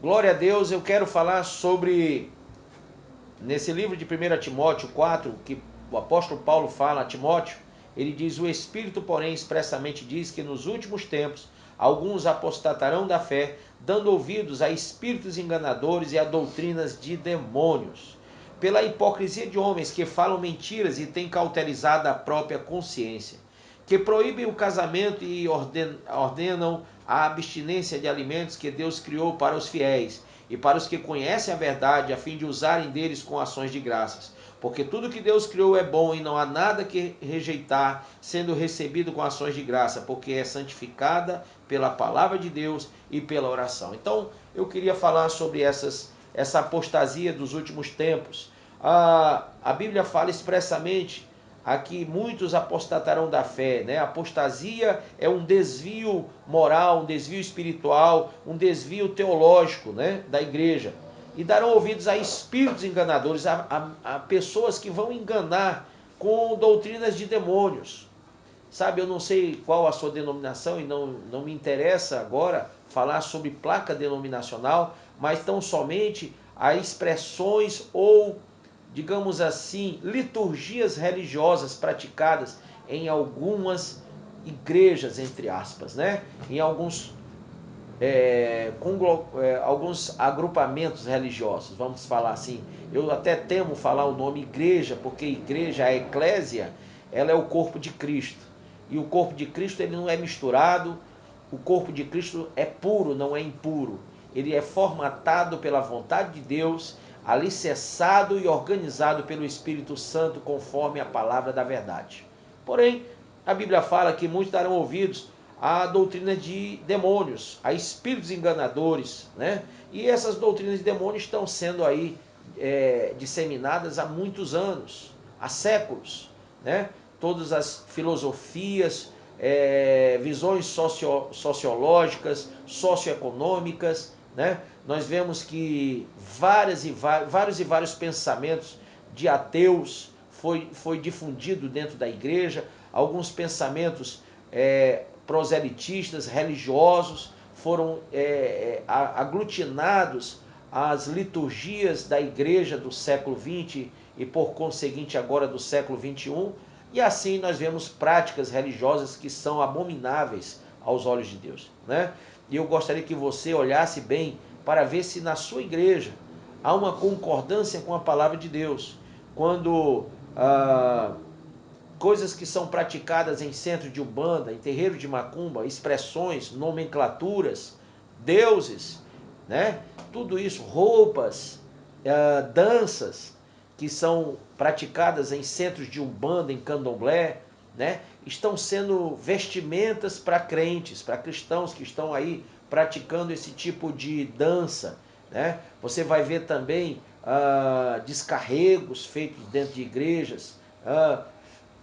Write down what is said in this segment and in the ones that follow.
Glória a Deus, eu quero falar sobre, nesse livro de 1 Timóteo 4, que o apóstolo Paulo fala a Timóteo, ele diz: o Espírito, porém, expressamente diz que nos últimos tempos alguns apostatarão da fé, dando ouvidos a espíritos enganadores e a doutrinas de demônios, pela hipocrisia de homens que falam mentiras e têm cauterizado a própria consciência, que proíbem o casamento e ordenam a abstinência de alimentos que Deus criou para os fiéis e para os que conhecem a verdade, a fim de usarem deles com ações de graças. Porque tudo que Deus criou é bom e não há nada que rejeitar, sendo recebido com ações de graça, porque é santificada pela palavra de Deus e pela oração. Então, eu queria falar sobre essa apostasia dos últimos tempos. A Bíblia fala expressamente aqui: muitos apostatarão da fé, né? Apostasia é um desvio moral, um desvio espiritual, um desvio teológico, né, da igreja. E darão ouvidos a espíritos enganadores, a pessoas que vão enganar com doutrinas de demônios. Sabe, eu não sei qual a sua denominação e não me interessa agora falar sobre placa denominacional, mas tão somente a expressões ou, digamos assim, liturgias religiosas praticadas em algumas igrejas, entre aspas, né? Em alguns agrupamentos religiosos, vamos falar assim. Eu até temo falar o nome igreja, porque igreja, a eclésia, ela é o corpo de Cristo. E o corpo de Cristo, ele não é misturado, o corpo de Cristo é puro, não é impuro. Ele é formatado pela vontade de Deus, alicerçado e organizado pelo Espírito Santo, conforme a palavra da verdade. Porém, a Bíblia fala que muitos darão ouvidos à doutrina de demônios, a espíritos enganadores, né? E essas doutrinas de demônios estão sendo aí disseminadas há muitos anos, há séculos, né? Todas as filosofias, visões sociológicas, socioeconômicas, né? Nós vemos que vários e vários pensamentos de ateus foi difundido dentro da igreja, alguns pensamentos proselitistas, religiosos, foram aglutinados às liturgias da igreja do século XX e, por conseguinte, agora do século XXI. E assim nós vemos práticas religiosas que são abomináveis aos olhos de Deus, né? E eu gostaria que você olhasse bem para ver se na sua igreja há uma concordância com a palavra de Deus. Quando coisas que são praticadas em centro de umbanda, em terreiro de macumba, expressões, nomenclaturas, deuses, né? Tudo isso, roupas, danças que são praticadas em centros de umbanda, em candomblé, né? Estão sendo vestimentas para crentes, para cristãos que estão aí praticando esse tipo de dança, né? Você vai ver também descarregos feitos dentro de igrejas,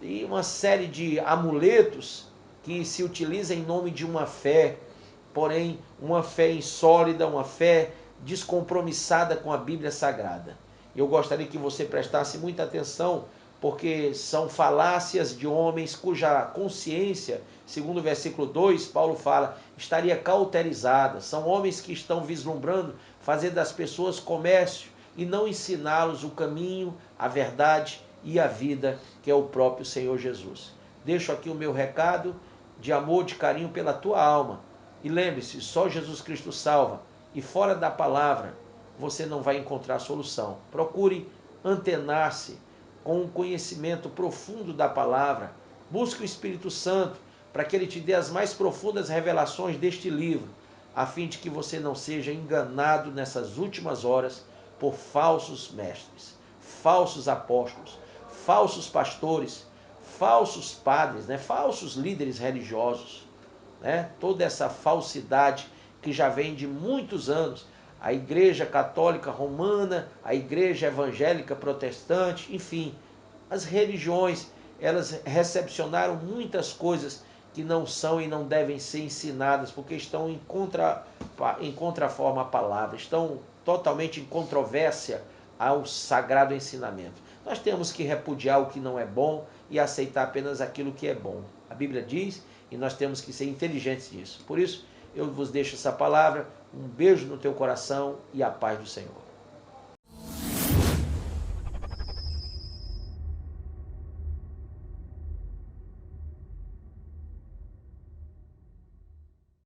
e uma série de amuletos que se utiliza em nome de uma fé, porém uma fé insólida, uma fé descompromissada com a Bíblia Sagrada. Eu gostaria que você prestasse muita atenção, porque são falácias de homens cuja consciência, segundo o versículo 2, Paulo fala, estaria cauterizada. São homens que estão vislumbrando fazer das pessoas comércio e não ensiná-los o caminho, a verdade e a vida, que é o próprio Senhor Jesus. Deixo aqui o meu recado de amor, de carinho pela tua alma. E lembre-se, só Jesus Cristo salva. E fora da palavra, você não vai encontrar solução. Procure antenar-se com um conhecimento profundo da palavra. Busque o Espírito Santo para que ele te dê as mais profundas revelações deste livro, a fim de que você não seja enganado nessas últimas horas por falsos mestres, falsos apóstolos, falsos pastores, falsos padres, né? Falsos líderes religiosos, né? Toda essa falsidade que já vem de muitos anos. A Igreja Católica Romana, a Igreja Evangélica Protestante, enfim, as religiões, elas recepcionaram muitas coisas que não são e não devem ser ensinadas, porque estão em contraforma à palavra, estão totalmente em controvérsia ao sagrado ensinamento. Nós temos que repudiar o que não é bom e aceitar apenas aquilo que é bom. A Bíblia diz, e nós temos que ser inteligentes nisso. Por isso, eu vos deixo essa palavra. Um beijo no teu coração e a paz do Senhor.